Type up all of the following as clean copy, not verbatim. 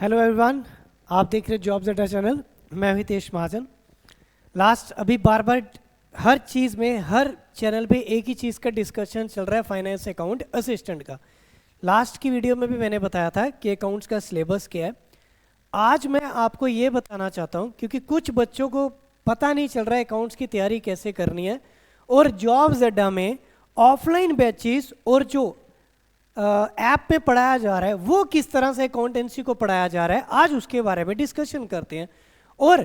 Hello everyone, आप देख रहे जॉब्स अड्डा चैनल। मैं हूं हितेश महाजन। अभी बार बार हर चीज़ में हर चैनल पे एक ही चीज़ का डिस्कशन चल रहा है, फाइनेंस अकाउंट असिस्टेंट का। लास्ट की वीडियो में भी मैंने बताया था कि अकाउंट्स का सिलेबस क्या है। आज मैं आपको ये बताना चाहता हूँ क्योंकि कुछ बच्चों को पता नहीं चल रहा है अकाउंट्स की तैयारी कैसे करनी है, और जॉब्स अड्डा में ऑफलाइन बैचेस और जो ऐप में पढ़ाया जा रहा है वो किस तरह से अकाउंटेंसी को पढ़ाया जा रहा है, आज उसके बारे में डिस्कशन करते हैं। और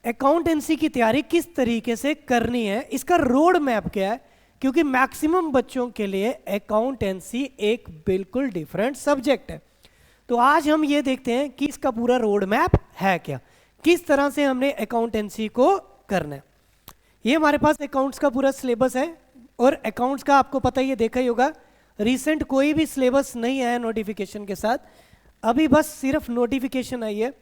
अकाउंटेंसी की तैयारी किस तरीके से करनी है, इसका रोड मैप क्या है, क्योंकि मैक्सिमम बच्चों के लिए अकाउंटेंसी एक बिल्कुल डिफरेंट सब्जेक्ट है। तो आज हम ये देखते हैं कि इसका पूरा रोड मैप है क्या, किस तरह से हमने अकाउंटेंसी को करना है। ये हमारे पास अकाउंट्स का पूरा सिलेबस है, और अकाउंट्स का आपको पता ही है, देखा ही होगा, रिसेंट कोई भी सिलेबस नहीं आया नोटिफिकेशन के साथ। अभी बस सिर्फ नोटिफिकेशन आई है।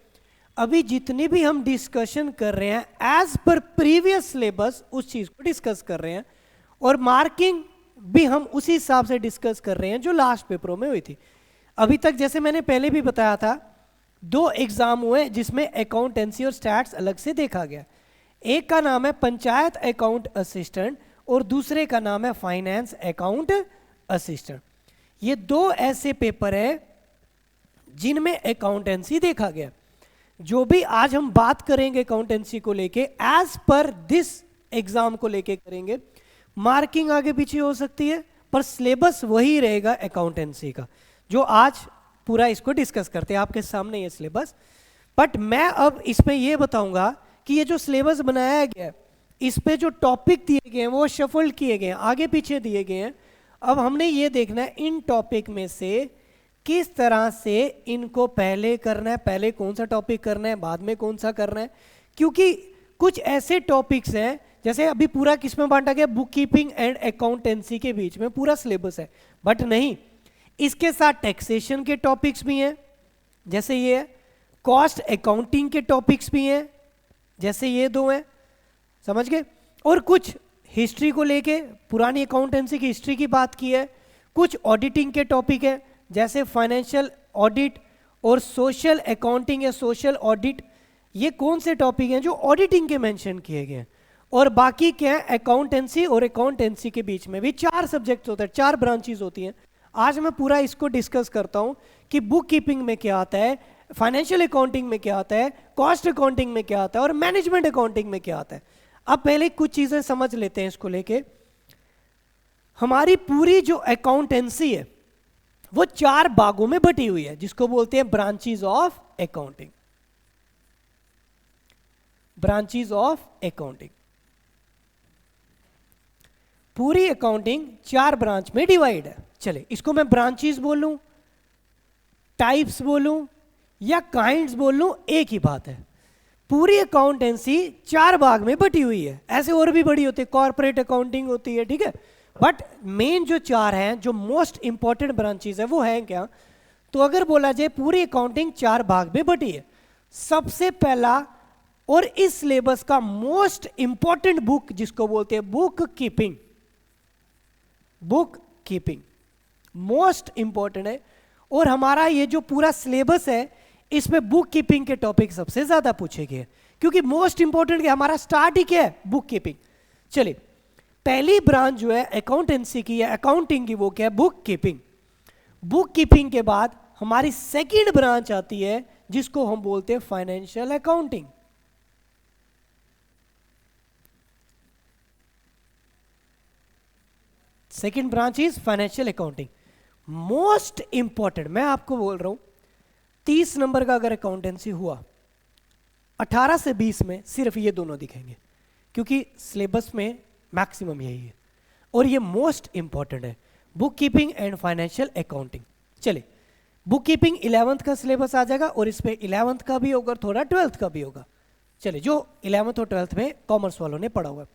अभी जितनी भी हम डिस्कशन कर रहे हैं एज पर प्रीवियस सिलेबस उस चीज़ को डिस्कस कर रहे हैं, और मार्किंग भी हम उसी हिसाब से डिस्कस कर रहे हैं जो लास्ट पेपरों में हुई थी। अभी तक जैसे मैंने पहले भी बताया था, 2 एग्जाम हुए जिसमें अकाउंटेंसी और स्टैट्स अलग से देखा गया। एक का नाम है पंचायत अकाउंट असिस्टेंट और दूसरे का नाम है फाइनेंस अकाउंट असिस्टेंट। ये 2 ऐसे पेपर है जिनमें अकाउंटेंसी देखा गया। जो भी आज हम बात करेंगे अकाउंटेंसी को लेके एज पर दिस एग्जाम को लेके करेंगे। मार्किंग आगे पीछे हो सकती है पर सिलेबस वही रहेगा अकाउंटेंसी का, जो आज पूरा इसको डिस्कस करते हैं। आपके सामने ये सिलेबस, बट मैं अब इसमें ये बताऊंगा कि ये जो सिलेबस बनाया गया है इस पे जो टॉपिक दिए गए हैं वो शफल किए गए हैं, आगे पीछे दिए गए हैं। अब हमने ये देखना है इन टॉपिक में से किस तरह से इनको पहले करना है, पहले कौन सा टॉपिक करना है, बाद में कौन सा करना है। क्योंकि कुछ ऐसे टॉपिक्स हैं, जैसे अभी पूरा किस में बांटा गया, बुक कीपिंग एंड अकाउंटेंसी के बीच में पूरा सिलेबस है, बट नहीं, इसके साथ टैक्सेशन के टॉपिक्स भी हैं जैसे ये है, कॉस्ट अकाउंटिंग के टॉपिक्स भी हैं जैसे ये 2 हैं, समझ गए। और कुछ हिस्ट्री को लेके पुरानी अकाउंटेंसी की हिस्ट्री की बात की है। कुछ ऑडिटिंग के टॉपिक है जैसे फाइनेंशियल ऑडिट और सोशल अकाउंटिंग या सोशल ऑडिट। ये कौन से टॉपिक हैं जो ऑडिटिंग के मेंशन किए गए हैं। और बाकी क्या है, अकाउंटेंसी और अकाउंटेंसी के बीच में भी 4 सब्जेक्ट्स होते हैं, 4 ब्रांचेस होती हैं। आज मैं पूरा इसको डिस्कस करता हूँ कि बुक कीपिंग में क्या आता है, फाइनेंशियल अकाउंटिंग में क्या आता है, कॉस्ट अकाउंटिंग में क्या आता है और मैनेजमेंट अकाउंटिंग में क्या आता है। अब पहले कुछ चीजें समझ लेते हैं इसको लेके। हमारी पूरी जो अकाउंटेंसी है वो 4 भागों में बटी हुई है, जिसको बोलते हैं branches of accounting. Branches of accounting, पूरी अकाउंटिंग 4 ब्रांच में डिवाइड है। चले, इसको मैं ब्रांचेस बोलूं, टाइप्स बोलूं या काइंड्स बोलूं, एक ही बात है। पूरी अकाउंटेंसी 4 भाग में बटी हुई है, ऐसे और भी बड़ी होती है, कॉर्पोरेट अकाउंटिंग होती है, ठीक है। बट मेन जो 4 हैं, जो मोस्ट इंपॉर्टेंट ब्रांचेस है वो हैं क्या, तो अगर बोला जाए पूरी अकाउंटिंग 4 भाग में बटी है। सबसे पहला और इस सिलेबस का मोस्ट इंपॉर्टेंट बुक जिसको बोलते हैं book keeping, book keeping most important है। और हमारा ये जो पूरा सिलेबस है इसमें बुक कीपिंग के टॉपिक सबसे ज्यादा पूछे गए, क्योंकि मोस्ट इंपॉर्टेंट हमारा स्टार्ट ही क्या है, बुक कीपिंग। चलिए, पहली ब्रांच जो है अकाउंटेंसी की या अकाउंटिंग की वो क्या है, बुक कीपिंग। बुक कीपिंग के बाद हमारी सेकंड ब्रांच आती है जिसको हम बोलते हैं financial accounting. Second branch is financial accounting. Most important, मैं आपको बोल रहा हूं 30 नंबर का अगर अकाउंटेंसी हुआ, 18 से 20 में सिर्फ ये दोनों दिखेंगे, क्योंकि सिलेबस में मैक्सिमम यही है और ये मोस्ट इंपॉर्टेंट है, book keeping and financial accounting. चलिए, बुक कीपिंग 11th का सिलेबस आ जाएगा और इसमें 11th का भी होगा, थोड़ा 12th का भी होगा। चलिए, जो 11th और 12th में कॉमर्स वालों ने पढ़ा हुआ है।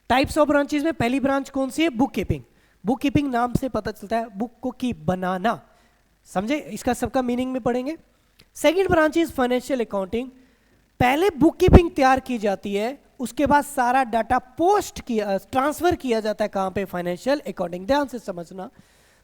टाइप्स ऑफ ब्रांचेस में पहली ब्रांच कौन सी है, बुक कीपिंग। बुक कीपिंग नाम से पता चलता है बुक को कीप बनाना, समझे, इसका सबका मीनिंग में पढ़ेंगे। Second branch is financial accounting. पहले बुक कीपिंग तैयार की जाती है, उसके बाद सारा डाटा पोस्ट किया, ट्रांसफर किया जाता है कहां पे, फाइनेंशियल अकाउंटिंग। ध्यान से समझना,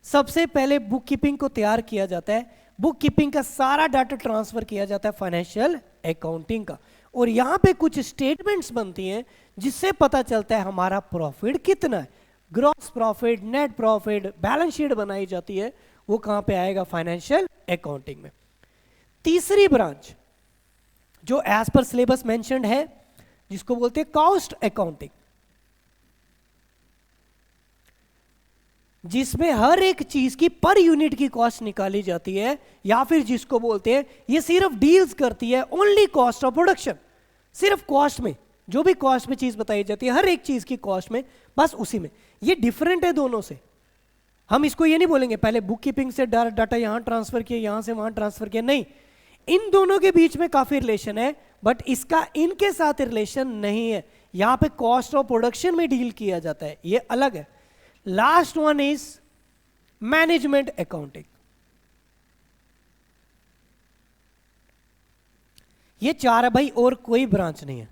सबसे पहले बुक कीपिंग को तैयार किया जाता है, बुक कीपिंग का सारा डाटा ट्रांसफर किया जाता है फाइनेंशियल अकाउंटिंग का, और यहाँ पे कुछ स्टेटमेंट्स बनती हैं जिससे पता चलता है हमारा प्रॉफिट कितना है, gross profit, net profit, balance sheet बनाई जाती है, वो कहाँ पे आएगा, फाइनेंशियल अकाउंटिंग में। तीसरी ब्रांच जो एज पर सिलेबस मेंशन्ड है जिसको बोलते हैं कॉस्ट अकाउंटिंग, जिसमें हर एक चीज की पर यूनिट की कॉस्ट निकाली जाती है, या फिर जिसको बोलते हैं ये सिर्फ डील्स करती है ओनली कॉस्ट ऑफ प्रोडक्शन, सिर्फ कॉस्ट में, जो भी कॉस्ट में चीज बताई जाती है हर एक चीज की कॉस्ट में, बस उसी में। ये डिफरेंट है दोनों से। हम इसको ये नहीं बोलेंगे पहले बुक कीपिंग से डाटा यहां ट्रांसफर किया, यहां से वहां ट्रांसफर किया, नहीं, इन दोनों के बीच में काफी रिलेशन है, बट इसका इनके साथ रिलेशन नहीं है। यहां पे कॉस्ट ऑफ प्रोडक्शन में डील किया जाता है, ये अलग है। Last one is management accounting. ये चार है भाई, और कोई ब्रांच नहीं है,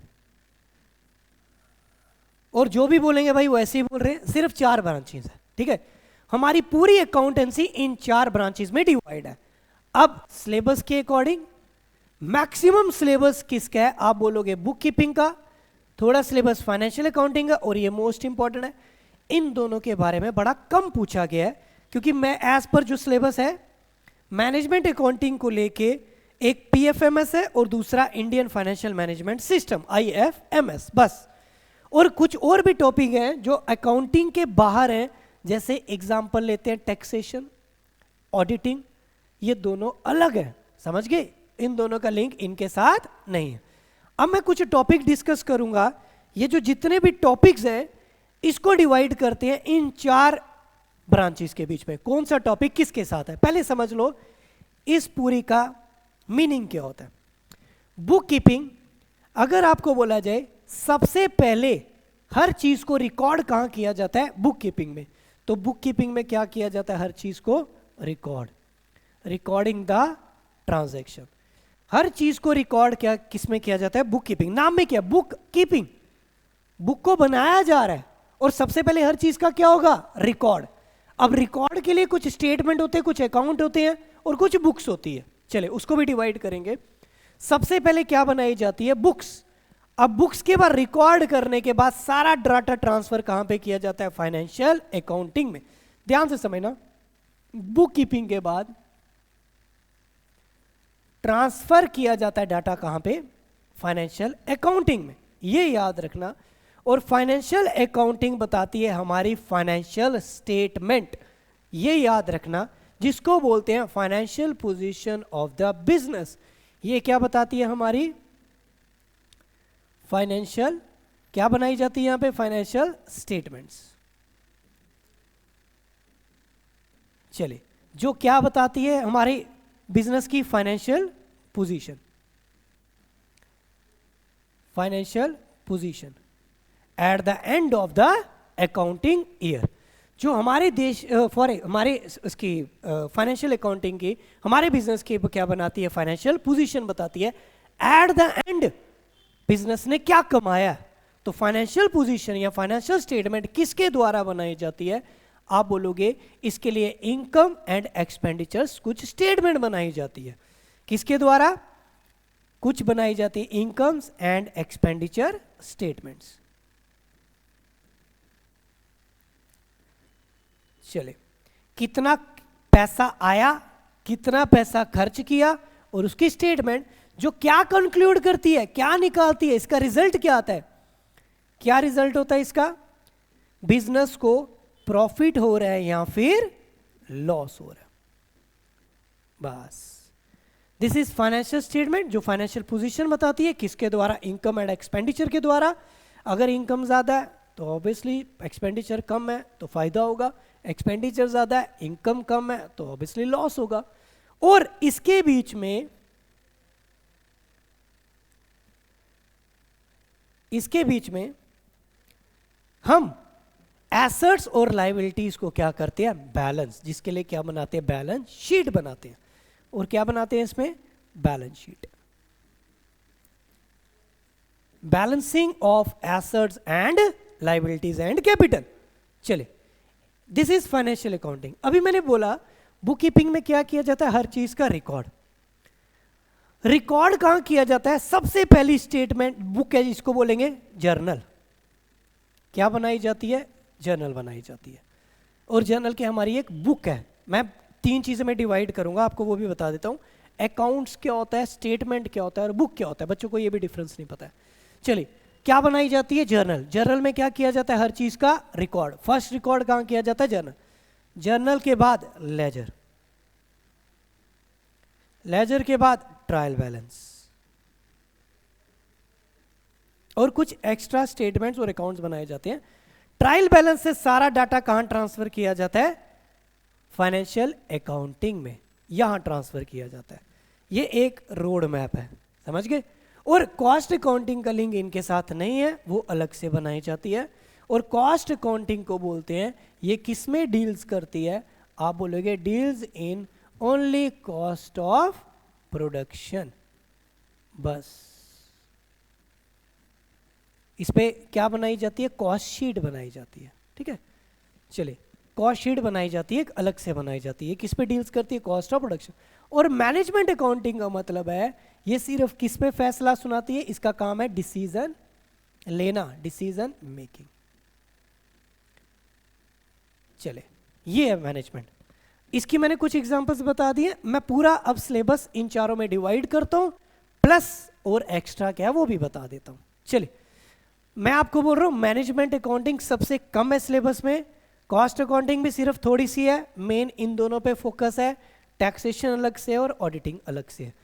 और जो भी बोलेंगे भाई वो ऐसे ही बोल रहे हैं, सिर्फ चार ब्रांचेस है, ठीक है। हमारी पूरी अकाउंटेंसी इन चार ब्रांचेस में डिवाइड है। अब सिलेबस के अकॉर्डिंग मैक्सिमम सिलेबस किसका है, आप बोलोगे बुक कीपिंग का, थोड़ा सिलेबस फाइनेंशियल अकाउंटिंग का, और ये मोस्ट इंपॉर्टेंट है, इन दोनों के बारे में बड़ा कम पूछा गया है, क्योंकि मैं एज पर जो सिलेबस है मैनेजमेंट अकाउंटिंग को लेके एक पीएफएमएस है और दूसरा Indian financial management system IFMS, बस। और कुछ और भी टॉपिक हैं जो अकाउंटिंग के बाहर हैं, जैसे एग्जांपल लेते हैं टैक्सेशन, ऑडिटिंग, ये दोनों अलग है, समझ गए, इन दोनों का लिंक इनके साथ नहीं है। अब मैं कुछ टॉपिक डिस्कस करूंगा, ये जो जितने भी टॉपिक्स हैं इसको डिवाइड करते हैं इन चार ब्रांचेस के बीच में, कौन सा टॉपिक किसके साथ है। पहले समझ लो इस पूरी का मीनिंग क्या होता है। बुक कीपिंग, अगर आपको बोला जाए सबसे पहले हर चीज को रिकॉर्ड कहां किया जाता है, बुक कीपिंग में, तो बुक कीपिंग में क्या किया जाता है, हर चीज को रिकॉर्ड, रिकॉर्डिंग द ट्रांजैक्शन, हर चीज को रिकॉर्ड क्या किसमें किया जाता है, बुक कीपिंग। नाम में क्या, बुक कीपिंग, बुक को बनाया जा रहा है, और सबसे पहले हर चीज का क्या होगा, रिकॉर्ड। अब रिकॉर्ड के लिए कुछ स्टेटमेंट होते हैं, कुछ अकाउंट होते हैं, और कुछ बुक्स होती है, चले उसको भी डिवाइड करेंगे। सबसे पहले क्या बनाई जाती है, बुक्स। अब बुक्स के बाद रिकॉर्ड करने के बाद सारा डाटा ट्रांसफर कहां पे किया जाता है, फाइनेंशियल अकाउंटिंग में। ध्यान से समझना, बुक कीपिंग के बाद ट्रांसफर किया जाता है डाटा कहां पे, फाइनेंशियल अकाउंटिंग में, ये याद रखना। और फाइनेंशियल अकाउंटिंग बताती है हमारी फाइनेंशियल स्टेटमेंट, ये याद रखना, जिसको बोलते हैं financial position of the business. ये क्या बताती है, हमारी फाइनेंशियल, क्या बनाई जाती है यहां पे, फाइनेंशियल स्टेटमेंट्स। चलिए, जो क्या बताती है हमारे बिजनेस की financial position, financial position at the end of the accounting year. जो हमारे देश फॉर हमारे उसकी फाइनेंशियल अकाउंटिंग की हमारे बिजनेस की क्या बनाती है, फाइनेंशियल पोजीशन बताती है, एट द एंड बिजनेस ने क्या कमाया। तो फाइनेंशियल पोजीशन या फाइनेंशियल स्टेटमेंट किसके द्वारा बनाई जाती है, आप बोलोगे इसके लिए इनकम एंड एक्सपेंडिचर्स कुछ स्टेटमेंट बनाई जाती है, किसके द्वारा, कुछ बनाई जाती है इनकम्स एंड एक्सपेंडिचर स्टेटमेंट्स। चले, कितना पैसा आया, कितना पैसा खर्च किया, और उसकी स्टेटमेंट जो क्या कंक्लूड करती है, क्या निकालती है, इसका रिजल्ट क्या आता है, क्या रिजल्ट होता है इसका, बिजनेस को प्रॉफिट हो रहा है या फिर लॉस हो रहा है, बस। दिस इज फाइनेंशियल स्टेटमेंट, जो फाइनेंशियल पोजीशन बताती है किसके द्वारा, इनकम एंड एक्सपेंडिचर के द्वारा। अगर इनकम ज्यादा है तो ऑब्वियसली एक्सपेंडिचर कम है तो फायदा होगा, एक्सपेंडिचर ज्यादा है इनकम कम है तो ऑब्वियसली लॉस होगा। और इसके बीच में हम एसेट्स और लायबिलिटीज को क्या करते हैं, बैलेंस, जिसके लिए क्या बनाते हैं, बैलेंस शीट बनाते हैं। और क्या बनाते हैं इसमें, balance sheet, balancing of assets and liabilities and capital. चले, दिस इज फाइनेंशियल अकाउंटिंग। अभी मैंने बोला बुक कीपिंग में क्या किया जाता है, हर चीज का रिकॉर्ड। रिकॉर्ड कहां किया जाता है, सबसे पहली स्टेटमेंट बुक है जिसको बोलेंगे जर्नल। क्या बनाई जाती है, जर्नल बनाई जाती है। और जर्नल की हमारी एक बुक है। मैं 3 चीजें में डिवाइड करूंगा, आपको वो भी बता देता हूं। अकाउंट्स क्या होता है, स्टेटमेंट क्या होता है और बुक क्या होता है। बच्चों को ये भी डिफरेंस नहीं पता है। चलिए, क्या बनाई जाती है, जर्नल। जर्नल में क्या किया जाता है, हर चीज का रिकॉर्ड। फर्स्ट रिकॉर्ड कहां किया जाता है, जर्नल। जर्नल के बाद लेजर, लेजर के बाद ट्रायल बैलेंस और कुछ एक्स्ट्रा स्टेटमेंट्स और अकाउंट्स बनाए जाते हैं। ट्रायल बैलेंस से सारा डाटा कहां ट्रांसफर किया जाता है, फाइनेंशियल अकाउंटिंग में, यहां ट्रांसफर किया जाता है। ये एक रोड मैप है, समझ गए। और कॉस्ट अकाउंटिंग का लिंक इनके साथ नहीं है, वो अलग से बनाई जाती है। और कॉस्ट अकाउंटिंग को बोलते हैं, ये किस में डील्स करती है, आप बोलोगे deals in only cost of production. बस इस पे क्या बनाई जाती है, कॉस्ट शीट बनाई जाती है। ठीक है, चलिए, कॉस्ट शीट बनाई जाती है, एक अलग से बनाई जाती है, किस पे डील्स करती है, कॉस्ट ऑफ प्रोडक्शन। और मैनेजमेंट अकाउंटिंग का मतलब है ये सिर्फ किस पे फैसला सुनाती है, इसका काम है डिसीजन लेना, डिसीजन मेकिंग। चले, ये है मैनेजमेंट। इसकी मैंने कुछ एग्जांपल्स बता दिए। मैं पूरा अब सिलेबस इन चारों में डिवाइड करता हूं, प्लस और एक्स्ट्रा क्या है वो भी बता देता हूं। चलिए, मैं आपको बोल रहा हूं मैनेजमेंट अकाउंटिंग सबसे कम है सिलेबस में, कॉस्ट अकाउंटिंग भी सिर्फ थोड़ी सी है, मेन इन दोनों पे फोकस है, टैक्सेशन अलग से और ऑडिटिंग अलग से है।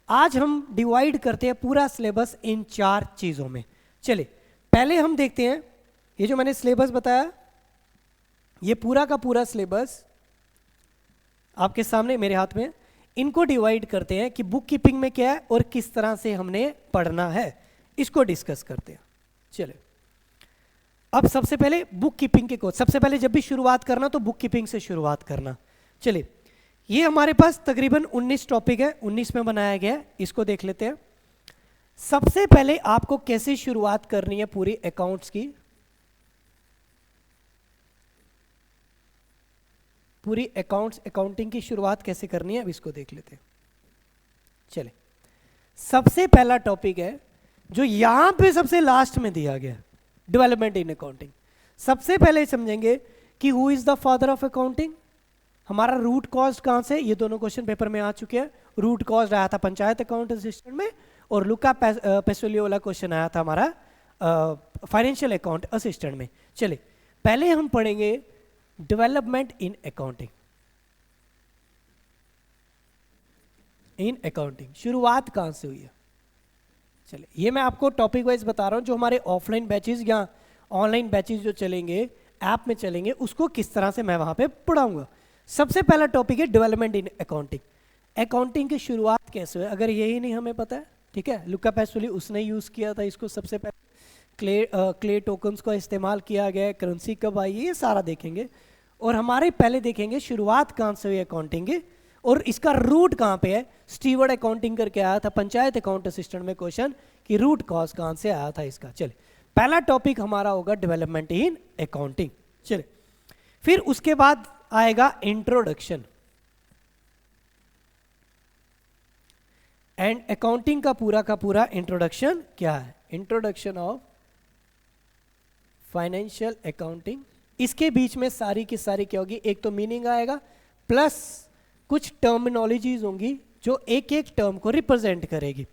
आज हम डिवाइड करते हैं पूरा सिलेबस इन 4 चीजों में। चलिए, पहले हम देखते हैं ये जो मैंने सिलेबस बताया, ये पूरा का पूरा सिलेबस आपके सामने मेरे हाथ में। इनको डिवाइड करते हैं कि बुक कीपिंग में क्या है और किस तरह से हमने पढ़ना है, इसको डिस्कस करते हैं। चलिए, अब सबसे पहले बुक कीपिंग के कोर्स, सबसे पहले जब भी शुरुआत करना तो बुक कीपिंग से शुरुआत करना। चलिए, ये हमारे पास तकरीबन 19 टॉपिक है, 19 में बनाया गया है, इसको देख लेते हैं। सबसे पहले आपको कैसे शुरुआत करनी है पूरी अकाउंट्स की, पूरी अकाउंट्स अकाउंटिंग की शुरुआत कैसे करनी है, अब इसको देख लेते हैं। चले, सबसे पहला टॉपिक है जो यहां पे सबसे लास्ट में दिया गया, डेवलपमेंट इन अकाउंटिंग। सबसे पहले समझेंगे कि who is the father of accounting. हमारा रूट कॉज कहां से, ये दोनों क्वेश्चन पेपर में आ चुके हैं। रूट कॉज आया था पंचायत अकाउंट असिस्टेंट में, और लुका पेसोलियो वाला क्वेश्चन आया था हमारा फाइनेंशियल अकाउंट असिस्टेंट में। चलिए, पहले हम पढ़ेंगे development in accounting. In accounting शुरुआत कहां से हुई है, चलिए ये मैं आपको टॉपिक वाइज बता रहा हूं। जो हमारे ऑफलाइन बैचेस या ऑनलाइन बैचेस जो चलेंगे, ऐप में चलेंगे, उसको किस तरह से मैं वहां पे पढ़ाऊंगा। सबसे पहला टॉपिक है डेवलपमेंट इन अकाउंटिंग। अकाउंटिंग की शुरुआत कैसे हुई, अगर यही नहीं हमें पता है, ठीक है, लुका पेसोली उसने यूज किया था इसको सबसे पहले। क्ले टोकन्स का इस्तेमाल किया गया, करेंसी कब आई, ये सारा देखेंगे। और हमारे पहले देखेंगे शुरुआत कहां से हुई अकाउंटिंग की और इसका रूट कहां पे है। स्टीवर्ड अकाउंटिंग करके आया था पंचायत अकाउंट असिस्टेंट में क्वेश्चन कि रूट कॉज कहां से आया था इसका। चलिए, पहला टॉपिक हमारा होगा डेवलपमेंट इन अकाउंटिंग। चलिए, फिर उसके बाद आएगा इंट्रोडक्शन। एंड अकाउंटिंग का पूरा इंट्रोडक्शन क्या है, इंट्रोडक्शन ऑफ फाइनेंशियल अकाउंटिंग। इसके बीच में सारी की सारी क्या होगी, एक तो मीनिंग आएगा, प्लस कुछ टर्मिनोलॉजीज होंगी जो एक एक टर्म को रिप्रेजेंट करेगी।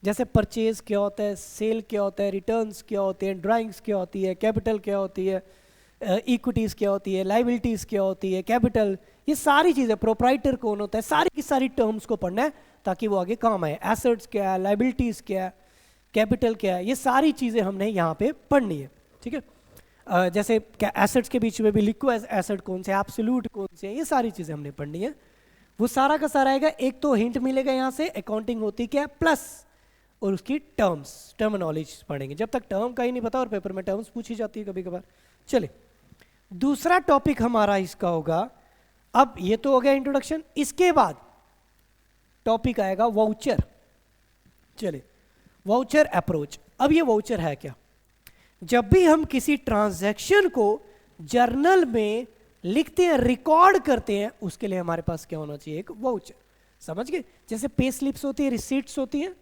जैसे परचेज क्या होता है, सेल क्या होता है, रिटर्न्स क्या होते हैं, ड्राइंग्स क्या होती है, कैपिटल क्या होती है, इक्विटीज क्या होती है, लाइबिलिटीज क्या होती है, कैपिटल, ये सारी चीजें, प्रोप्राइटर कौन होता है, सारी की सारी टर्म्स को पढ़ना है ताकि वो आगे काम आए। एसेट्स क्या है, लाइबिलिटीज क्या है, कैपिटल क्या है, ये सारी चीजें हमने यहाँ पे पढ़नी है। ठीक है, जैसे क्या एसेट्स के बीच में भी लिक्विड एसेट कौन से, एब्सोल्यूट कौन से, ये सारी चीजें हमने पढ़नी है। वो सारा का सारा आएगा। एक तो हिंट मिलेगा यहाँ से अकाउंटिंग होती क्या है, प्लस और उसकी टर्म्स, टर्मिनोलॉजी पढ़ेंगे। जब तक टर्म का ही नहीं पता, और पेपर में टर्म्स पूछी जाती है कभी कभार। चलिए, दूसरा टॉपिक हमारा इसका होगा, अब ये तो हो गया इंट्रोडक्शन। इसके बाद टॉपिक आएगा वाउचर। चलिए, वाउचर अप्रोच। अब ये वाउचर है क्या, जब भी हम किसी ट्रांजैक्शन को जर्नल में लिखते हैं, रिकॉर्ड करते हैं, उसके लिए हमारे पास क्या होना चाहिए? एक वाउचर। समझ गए? जैसे पे स्लिप्स होती है, रिसीट्स होती हैं,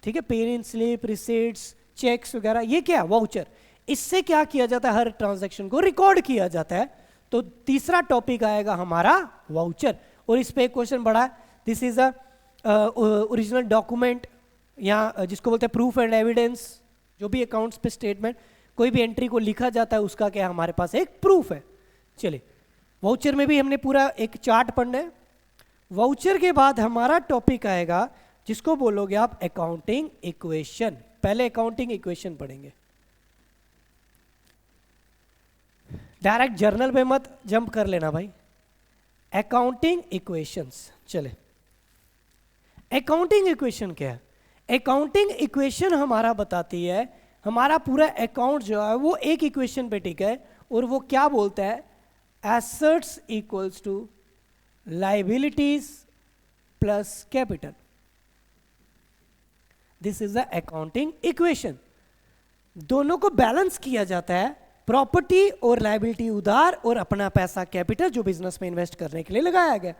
ठीक है, पे इन स्लिप, रिसीट्स, चेक्स वगैरह, ये क्या है? वाउचर। इससे क्या किया जाता है? हर ट्रांजैक्शन को रिकॉर्ड किया जाता है। तो तीसरा टॉपिक आएगा हमारा वाउचर। और इस पे एक क्वेश्चन बड़ा है, this is a original document, या जिसको बोलते हैं प्रूफ एंड एविडेंस। जो भी अकाउंट्स पे स्टेटमेंट, कोई भी एंट्री को लिखा जाता है, उसका क्या हमारे पास एक प्रूफ है। चलिए, वाउचर में भी हमने पूरा एक चार्ट पढ़ना है। वाउचर के बाद हमारा टॉपिक आएगा जिसको बोलोगे आप अकाउंटिंग इक्वेशन। पहले अकाउंटिंग इक्वेशन पढ़ेंगे, डायरेक्ट जर्नल पे मत जंप कर लेना भाई। Accounting equations. चले, अकाउंटिंग इक्वेशन क्या है? अकाउंटिंग इक्वेशन हमारा बताती है हमारा पूरा अकाउंट जो है वो एक इक्वेशन पे टिका है, और वो क्या बोलता है? Assets equals to liabilities plus capital. This is the accounting equation. दोनों को बैलेंस किया जाता है, प्रॉपर्टी और लायबिलिटी उधार, और अपना पैसा कैपिटल जो बिजनेस में इन्वेस्ट करने के लिए लगाया गया।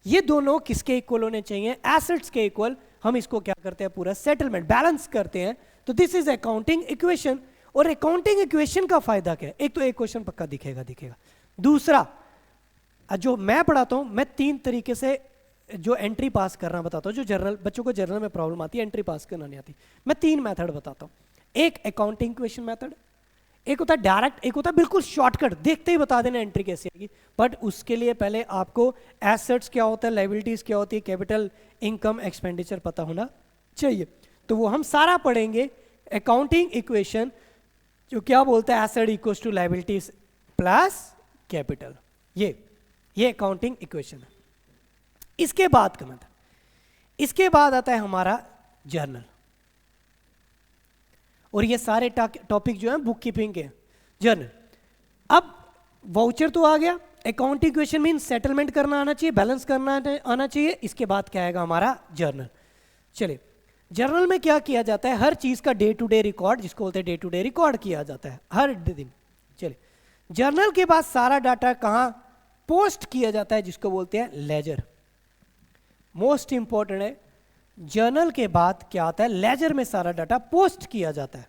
ये दोनों किसके इक्वल होने चाहिए? एसेट्स के इक्वल। हम इसको क्या करते हैं? पूरा सेटलमेंट बैलेंस करते हैं। तो दिस इज अकाउंटिंग इक्वेशन। और अकाउंटिंग इक्वेशन का फायदा क्या है? एक तो एक क्वेश्चन पक्का दिखेगा। दूसरा, जो मैं पढ़ाता हूं, मैं 3 तरीके से जो एंट्री पास करना बताता हूं। जो जर्नल बच्चों को जर्नल में प्रॉब्लम आती है, एंट्री पास करना नहीं आती, मैं 3 मेथड बताता हूं। एक अकाउंटिंग इक्वेशन मेथड, एक होता है डायरेक्ट, एक होता है बिल्कुल शॉर्टकट, देखते ही बता देना एंट्री कैसे आएगी। बट उसके लिए पहले आपको एसेट्स क्या होता है, लायबिलिटीज क्या होती है, कैपिटल, इनकम, एक्सपेंडिचर पता होना चाहिए। तो वो हम सारा पढ़ेंगे। अकाउंटिंग इक्वेशन जो क्या बोलता है? Asset equals to liabilities plus capital. ये अकाउंटिंग इक्वेशन है। इसके बाद का मतलब, इसके बाद आता है हमारा जर्नल। और ये सारे टॉपिक जो है बुक कीपिंग के। जर्नल, अब वाउचर तो आ गया, अकाउंटिंग इक्वेशन मीन सेटलमेंट करना आना चाहिए, बैलेंस करना आना चाहिए। इसके बाद क्या आएगा? हमारा जर्नल। चलिए, जर्नल में क्या किया जाता है? हर चीज का डे टू डे रिकॉर्ड, जिसको बोलते हैं डे टू डे रिकॉर्ड किया जाता है हर दिन। चलिए, जर्नल के बाद सारा डाटा कहां पोस्ट किया जाता है? जिसको बोलते हैं लेजर। मोस्ट इंपॉर्टेंट है, जर्नल के बाद क्या आता है? लेजर में सारा डाटा पोस्ट किया जाता है।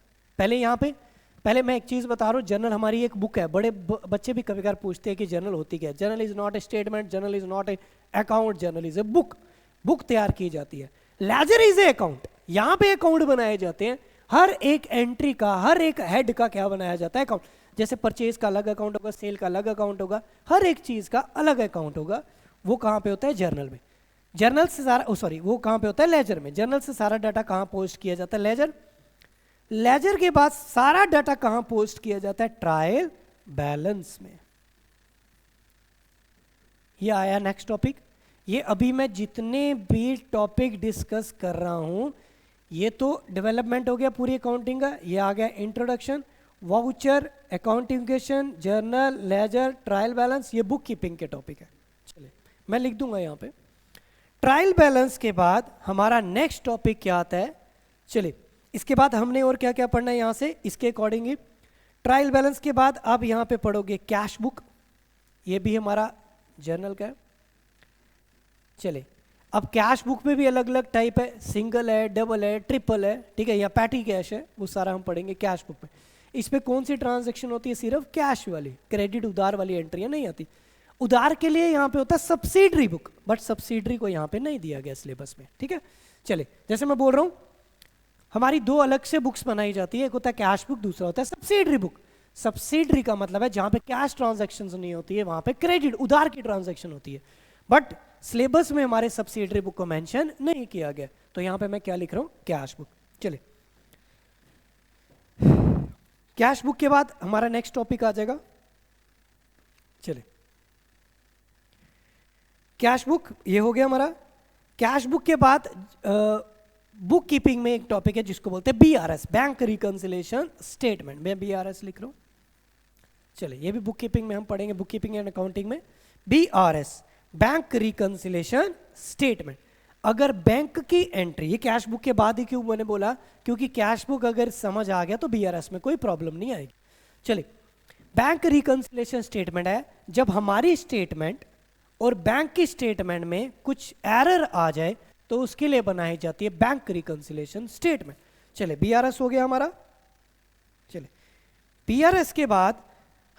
पहले मैं एक चीज बता रहा हूं, जर्नल हमारी एक बुक है। बड़े बच्चे भी कभी कभार पूछते हैं कि जर्नल होती क्या है। Journal is not a statement, journal is not a account, journal is a book. Book तैयार की जाती है। लेजर इज ए अकाउंट, यहां पे अकाउंट बनाए जाते हैं। हर एक एंट्री का, हर एक हेड का क्या बनाया जाता है? अकाउंट। जैसे परचेज का अलग अकाउंट होगा, सेल का अलग अकाउंट होगा, हर एक चीज का अलग अकाउंट होगा। वो कहां पे होता है? जर्नल में। जर्नल से सारा वो कहां पे होता है? लेजर में। जर्नल से सारा डाटा कहां पोस्ट किया जाता है? लेजर। लेजर के बाद सारा डाटा कहां पोस्ट किया जाता है? ट्रायल बैलेंस में। ये आया नेक्स्ट टॉपिक। ये अभी मैं जितने भी टॉपिक डिस्कस कर रहा हूं, ये तो डेवलपमेंट हो गया पूरी अकाउंटिंग का। ये आ गया introduction, voucher, accounting equation, journal, ledger, trial balance. ये बुक कीपिंग के टॉपिक है। चलिए, मैं लिख दूंगा यहां पे। ट्रायल बैलेंस के बाद हमारा नेक्स्ट टॉपिक क्या आता है? चलिए, इसके बाद हमने और क्या क्या पढ़ना है यहां से, इसके अकॉर्डिंग ही। ट्रायल बैलेंस के बाद अब यहां पे पढ़ोगे कैश बुक, ये भी हमारा जर्नल का है। चलिए, अब कैश बुक में भी अलग अलग टाइप है, सिंगल है, डबल है, ट्रिपल है, ठीक है, या पैटी कैश है, वो सारा हम पढ़ेंगे कैश बुक में। इसमें कौन सी ट्रांजैक्शन होती है? सिर्फ कैश वाली, क्रेडिट उधार वाली एंट्रियां नहीं आती। उधार के लिए यहाँ पे होता है सब्सिडरी बुक, बट सब्सिडरी को यहाँ पे नहीं दिया गया सिलेबस में, ठीक है। चले, जैसे मैं बोल रहा हूँ, हमारी 2 अलग से बुक्स बनाई जाती है, एक होता है कैश बुक, दूसरा होता है सब्सिडरी बुक। सब्सिडरी का मतलब है जहाँ पे कैश ट्रांजैक्शन नहीं होती है, वहाँ पे क्रेडिट उधार की ट्रांजैक्शन होती है, बट सिलेबस में हमारे सब्सिडरी बुक को मेंशन नहीं किया गया। तो यहाँ पे मैं क्या लिख रहा हूँ? Cash book. चले, कैश बुक के बाद हमारा नेक्स्ट टॉपिक आ जाएगा। चले, कैश बुक ये हो गया हमारा। कैश बुक के बाद बुक कीपिंग में एक टॉपिक है जिसको बोलते हैं बीआरएस, बैंक रिकंसिलिएशन स्टेटमेंट। मैं बीआरएस लिख रहा हूं। चलिए, ये भी बुक कीपिंग में हम पढ़ेंगे, बुक कीपिंग एंड अकाउंटिंग में। BRS, bank reconciliation statement. अगर बैंक की एंट्री, ये कैश बुक के बाद ही क्यों मैंने बोला, क्योंकि कैश बुक अगर समझ आ गया तो बीआरएस में कोई प्रॉब्लम नहीं आएगी। चलिए, बैंक रिकंसिलिएशन स्टेटमेंट है जब हमारी स्टेटमेंट और बैंक की स्टेटमेंट में कुछ एरर आ जाए तो उसके लिए बनाई जाती है बैंक रिकंसिलिएशन स्टेटमेंट। चले बीआरएस हो गया हमारा। चले बीआरएस के बाद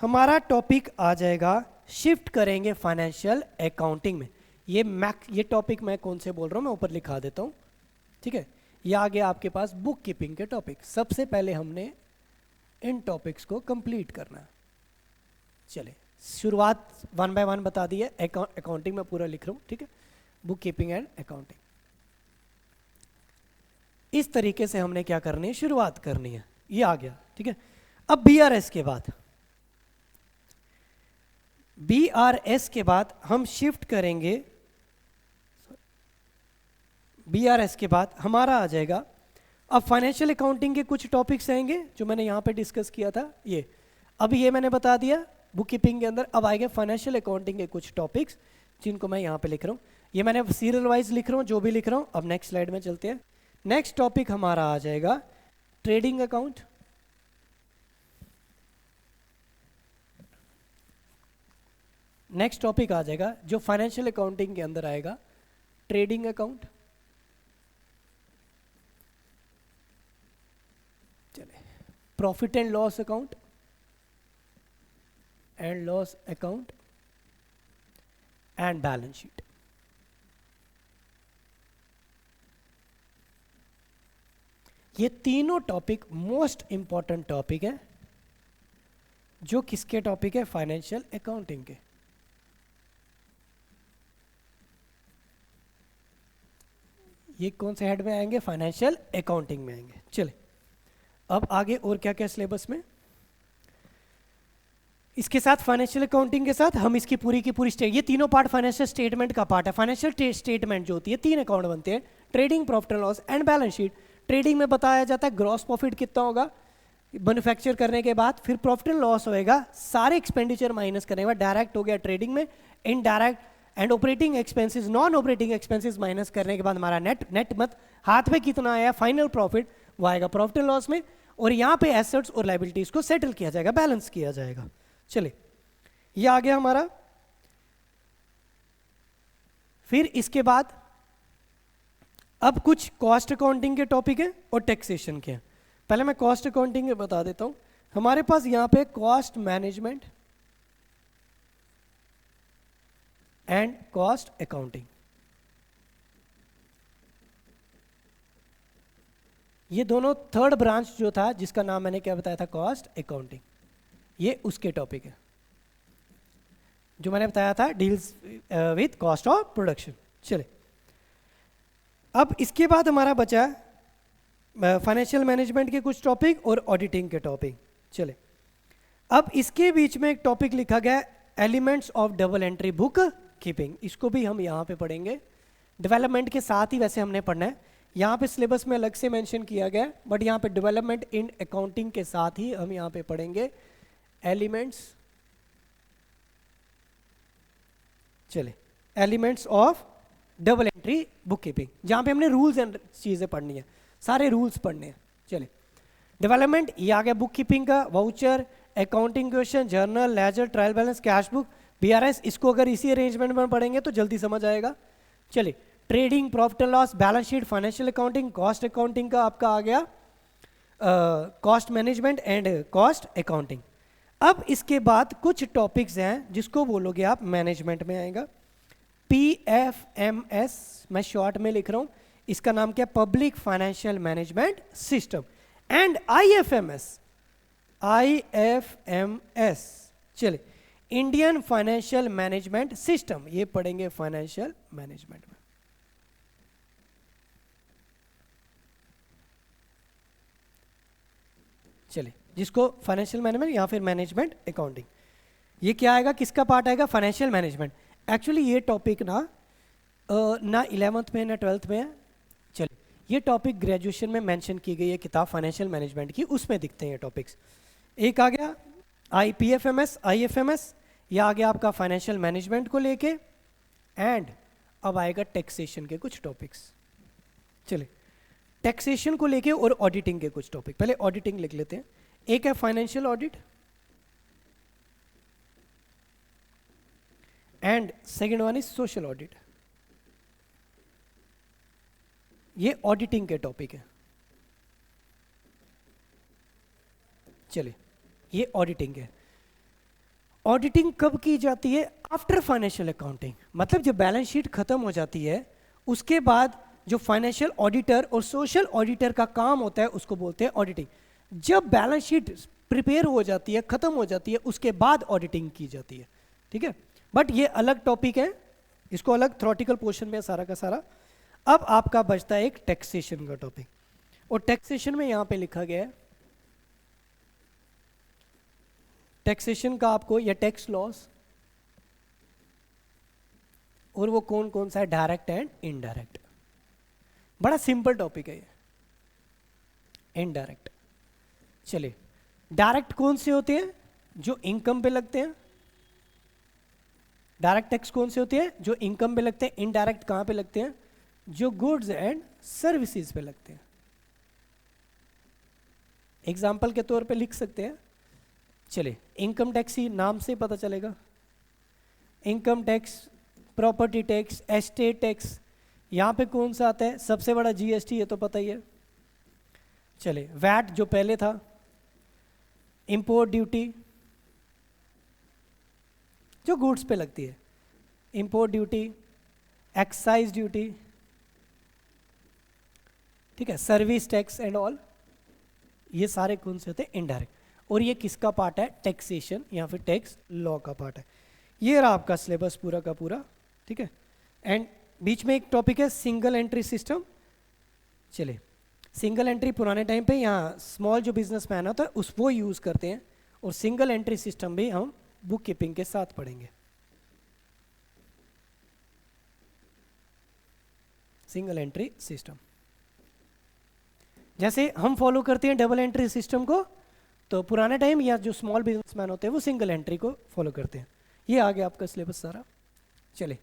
हमारा टॉपिक आ जाएगा, शिफ्ट करेंगे फाइनेंशियल अकाउंटिंग में। ये टॉपिक मैं कौन से बोल रहा हूँ मैं ऊपर लिखा देता हूँ, ठीक है। ये आ गया आपके पास बुक कीपिंग के टॉपिक। सबसे पहले हमने इन टॉपिक्स को कंप्लीट करना है। चले शुरुआत 1 बाय 1 बता दी है, अकाउंटिंग में पूरा लिख रहा हूँ, ठीक है। बुक कीपिंग एंड अकाउंटिंग, इस तरीके से हमने क्या करनी है, शुरुआत करनी है। ये आ गया, ठीक है। अब बीआरएस के बाद, बीआरएस के बाद हम शिफ्ट करेंगे, बीआरएस के बाद हमारा आ जाएगा, अब फाइनेंशियल अकाउंटिंग के कुछ टॉपिक्स आएंगे जो मैंने यहाँ पे डिस्कस किया था। ये अभी ये मैंने बता दिया बुक कीपिंग के अंदर। अब आएंगे फाइनेंशियल अकाउंटिंग के कुछ टॉपिक्स जिनको मैं यहाँ पे लिख रहा हूँ। ये मैंने सीरियल वाइज लिख रहा हूँ जो भी लिख रहा हूँ। अब नेक्स्ट स्लाइड में चलते हैं। नेक्स्ट टॉपिक हमारा आ जाएगा ट्रेडिंग अकाउंट, नेक्स्ट टॉपिक आ जाएगा जो फाइनेंशियल अकाउंटिंग के अंदर आएगा, ट्रेडिंग अकाउंट। चले profit and loss account and loss account and balance sheet. ये तीनों टॉपिक मोस्ट इंपॉर्टेंट टॉपिक है जो किसके टॉपिक है, फाइनेंशियल अकाउंटिंग के। ये कौन से हेड में आएंगे, फाइनेंशियल अकाउंटिंग में आएंगे। चले अब आगे और क्या क्या सिलेबस में, इसके साथ फाइनेंशियल अकाउंटिंग के साथ हम इसकी पूरी की पूरी ये तीनों पार्ट फाइनेंशियल स्टेटमेंट का पार्ट है। फाइनेंशियल स्टेटमेंट जो होती है 3 अकाउंट बनते हैं, trading, profit and loss and balance sheet. Trading में बताया जाता है ग्रॉस प्रॉफिट कितना होगा मैन्युफैक्चर करने के बाद, फिर प्रॉफिट एंड लॉस होएगा सारे एक्सपेंडिचर माइनस करने के बाद, डायरेक्ट हो गया ट्रेडिंग में, indirect and operating expenses, non operating expenses minus करने के बाद हमारा नेट मत हाथ में कितना आया फाइनल प्रॉफिट, वो आएगा प्रॉफिट एंड लॉस में। और यहाँ पे एसेट्स और लायबिलिटीज को सेटल किया जाएगा, बैलेंस किया जाएगा। चलिए ये आ गया हमारा। फिर इसके बाद अब कुछ कॉस्ट अकाउंटिंग के टॉपिक है और टैक्सेशन के हैं। पहले मैं कॉस्ट अकाउंटिंग के बता देता हूं। हमारे पास यहां पे cost management and cost accounting, ये दोनों थर्ड ब्रांच जो था जिसका नाम मैंने क्या बताया था, कॉस्ट अकाउंटिंग, ये उसके टॉपिक है जो मैंने बताया था deals with cost of production. चले अब इसके बाद हमारा बचा फाइनेंशियल मैनेजमेंट के कुछ टॉपिक और ऑडिटिंग के टॉपिक। चले अब इसके बीच में एक टॉपिक लिखा गया elements of double entry book keeping, इसको भी हम यहाँ पे पढ़ेंगे। डेवलपमेंट के साथ ही वैसे हमने पढ़ना है, यहाँ पे सिलेबस में अलग से मेंशन किया गया है, बट यहाँ पे डेवलपमेंट इन अकाउंटिंग के साथ ही हम यहाँ पे पढ़ेंगे एलिमेंट्स। चले elements of double entry book keeping, जहाँ पे हमने रूल्स एंड चीज़ें पढ़नी है, सारे रूल्स पढ़ने हैं। चले डेवलपमेंट ये आ गया बुक कीपिंग का, voucher, accounting question, journal, ledger, trial balance, cash book, BRS, इसको अगर इसी अरेंजमेंट में पढ़ेंगे तो जल्दी समझ आएगा। चलिए trading, profit and loss, balance sheet, financial accounting, cost accounting का आपका आ गया cost management and cost accounting. अब इसके बाद कुछ टॉपिक्स हैं जिसको बोलोगे आप मैनेजमेंट में आएगा। PFMS मैं शॉर्ट में लिख रहा हूं, इसका नाम क्या, public financial management system, and IFMS, चलिए इंडियन फाइनेंशियल मैनेजमेंट सिस्टम, ये पढ़ेंगे फाइनेंशियल मैनेजमेंट में। चलिए जिसको फाइनेंशियल मैनेजमेंट या फिर मैनेजमेंट अकाउंटिंग, ये क्या आएगा, किसका पार्ट आएगा, फाइनेंशियल मैनेजमेंट। एक्चुअली ये टॉपिक ना 11th में ना 12th में है। चलिए ये टॉपिक ग्रेजुएशन में मेंशन की गई है किताब फाइनेंशियल मैनेजमेंट की, उसमें दिखते हैं ये टॉपिक्स। एक आ गया PFMS, IFMS, यह आ गया आपका फाइनेंशियल मैनेजमेंट को लेके, एंड अब आएगा टैक्सेशन के कुछ टॉपिक्स। चलिए टैक्सेशन को लेके और ऑडिटिंग के कुछ टॉपिक, पहले ऑडिटिंग लिख लेते हैं। एक है financial audit, and second one is social audit. ये ऑडिटिंग के टॉपिक है। चलिए, ये ऑडिटिंग है। ऑडिटिंग कब की जाती है? आफ्टर फाइनेंशियल अकाउंटिंग, मतलब जब बैलेंस शीट खत्म हो जाती है उसके बाद जो फाइनेंशियल ऑडिटर और सोशल ऑडिटर का काम होता है उसको बोलते हैं ऑडिटिंग। जब बैलेंस शीट प्रिपेयर हो जाती है, खत्म हो जाती है, उसके बाद ऑडिटिंग की जाती है। ठीक है, बट ये अलग टॉपिक है, इसको अलग थ्योरेटिकल पोर्शन में सारा का सारा। अब आपका बचता है एक टैक्सेशन का टॉपिक, और टैक्सेशन में यहां पे लिखा गया है टैक्सेशन का आपको, या टैक्स लॉस, और वो कौन कौन सा है, डायरेक्ट एंड इनडायरेक्ट। बड़ा सिंपल टॉपिक है ये। इनडायरेक्ट, चलिए, डायरेक्ट कौन से होते हैं? जो इनकम पे लगते हैं। डायरेक्ट टैक्स कौन से होते हैं? जो इनकम पे लगते हैं। इनडायरेक्ट कहां पे लगते हैं? जो गुड्स एंड सर्विसेज पे लगते हैं। एग्जाम्पल के तौर पे लिख सकते हैं, चलिए, इनकम टैक्स ही नाम से पता चलेगा। Income tax, property tax, estate tax. यहां पे कौन सा आता है? सबसे बड़ा जीएसटी, ये तो पता ही है। चलिए, वैट जो पहले था, इंपोर्ट ड्यूटी जो गुड्स पे लगती है, इंपोर्ट ड्यूटी, एक्साइज ड्यूटी, ठीक है, सर्विस टैक्स एंड ऑल, ये सारे कौन से होते हैं? इनडायरेक्ट। और ये किसका पार्ट है? टैक्सेशन या फिर टैक्स लॉ का पार्ट है। ये रहा आपका सिलेबस पूरा का पूरा। ठीक है, एंड बीच में एक टॉपिक है सिंगल एंट्री सिस्टम। चलिए, सिंगल एंट्री पुराने टाइम पे यहाँ स्मॉल जो बिजनेसमैन होता है उस वो यूज करते हैं, और सिंगल एंट्री सिस्टम भी हम बुक कीपिंग के साथ पढ़ेंगे। सिंगल एंट्री सिस्टम जैसे हम फॉलो करते हैं डबल एंट्री सिस्टम को, तो पुराने टाइम या जो स्मॉल बिजनेसमैन होते हैं वो सिंगल एंट्री को फॉलो करते हैं। ये आ गया आपका सिलेबस सारा। चले,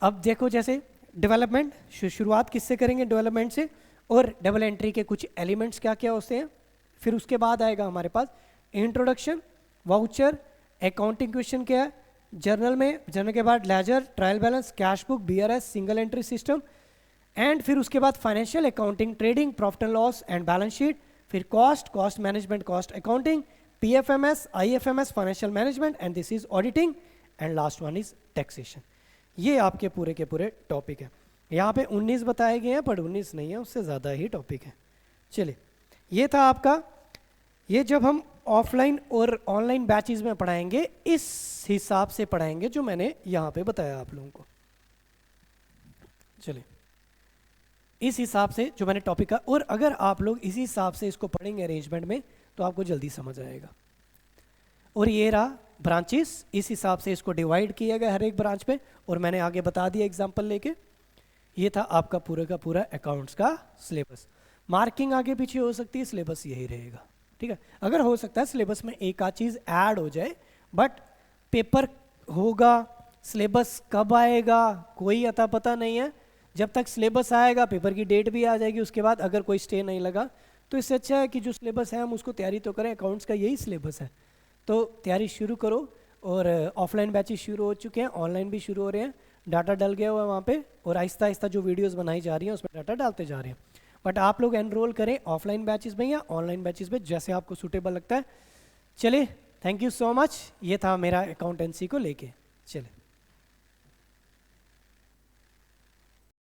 अब देखो, जैसे डेवलपमेंट, शुरुआत किससे करेंगे? डेवलपमेंट से, और डबल एंट्री के कुछ एलिमेंट्स क्या क्या होते हैं। फिर उसके बाद आएगा हमारे पास इंट्रोडक्शन, वाउचर, अकाउंटिंग क्वेश्चन क्या है, जर्नल में, जर्नल के बाद ledger, trial balance, cash book, BRS, single entry system, and फिर उसके बाद financial accounting, trading, profit and loss and balance sheet, फिर cost, cost management, cost accounting, PFMS, IFMS, financial management, and this is auditing, and last one is taxation. ये आपके पूरे के पूरे topic है। यहाँ पे 19 बताए गए हैं, पर 19 नहीं है, उससे ज़्यादा ही टॉपिक है। चलिए, ये था आपका। ये जब हम ऑफलाइन और ऑनलाइन बैचेस में पढ़ाएंगे इस हिसाब से पढ़ाएंगे जो मैंने यहाँ पे बताया आप लोगों को। चलिए, इस हिसाब से जो मैंने टॉपिक का, और अगर आप लोग इसी हिसाब से इसको पढ़ेंगे अरेंजमेंट में तो आपको जल्दी समझ आएगा। और ये रहा ब्रांचेस, इस हिसाब से इसको डिवाइड किया गया हर एक ब्रांच पे, और मैंने आगे बता दिया एग्जांपल लेके। ये था आपका पूरा का पूरा अकाउंट्स का सिलेबस। मार्किंग आगे पीछे हो सकती है, सिलेबस यही रहेगा। ठीक है, अगर हो सकता है सिलेबस में एक आध चीज़ ऐड हो जाए, बट पेपर होगा, सिलेबस कब आएगा कोई अता पता नहीं है। जब तक सिलेबस आएगा, पेपर की डेट भी आ जाएगी, उसके बाद अगर कोई स्टे नहीं लगा तो इससे अच्छा है कि जो सिलेबस है हम उसको तैयारी तो करें। अकाउंट्स का यही सिलेबस है, तो तैयारी शुरू करो। और ऑफलाइन बैचेस शुरू हो चुके हैं, ऑनलाइन भी शुरू हो रहे हैं, डाटा डल गया हुआ है वहाँ पे, और आहिस्ता आहिस्ता जो वीडियोस बनाई जा रही हैं उसमें डाटा डालते जा रहे हैं। बट आप लोग एनरोल करें ऑफलाइन बैचेस में या ऑनलाइन बैचेस में, जैसे आपको सूटेबल लगता है। चलिए, थैंक यू सो मच। ये था मेरा अकाउंटेंसी को लेके। चलिए।